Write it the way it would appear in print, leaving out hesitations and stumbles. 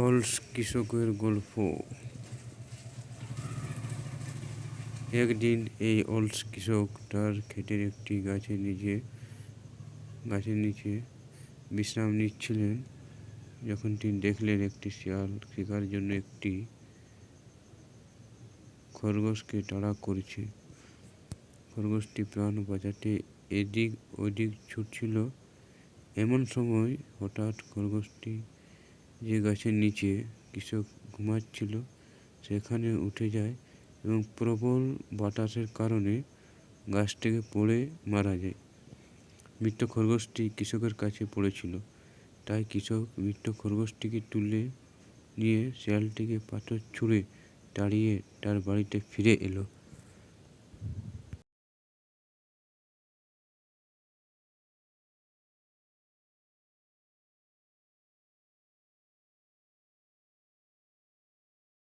অলস কৃষকের গল্প। একদিন এই অলস কৃষক তার ক্ষেতের একটি গাছের নিচে বিশ্রাম নিচ্ছিলেন, যখন তিনি দেখলেন একটি শিয়াল শিকারের জন্য একটি খরগোশকে তাড়া করছে। খরগোশটি প্রাণ বাঁচাতে এদিক ওদিক ছুটছিল। এমন সময় হঠাৎ খরগোশটি যে গাছের নিচে কৃষক ঘুমাচ্ছিল সেখানে উঠে যায় এবং প্রবল বাতাসের কারণে গাছ থেকে পড়ে মারা যায়। মৃত খরগোশটি কৃষকের কাছে পড়েছিল, তাই কৃষক মৃত খরগোশটিকে তুলে নিয়ে শিয়ালটিকে পাথর ছুঁড়ে তাড়িয়ে তার বাড়িতে ফিরে এলো।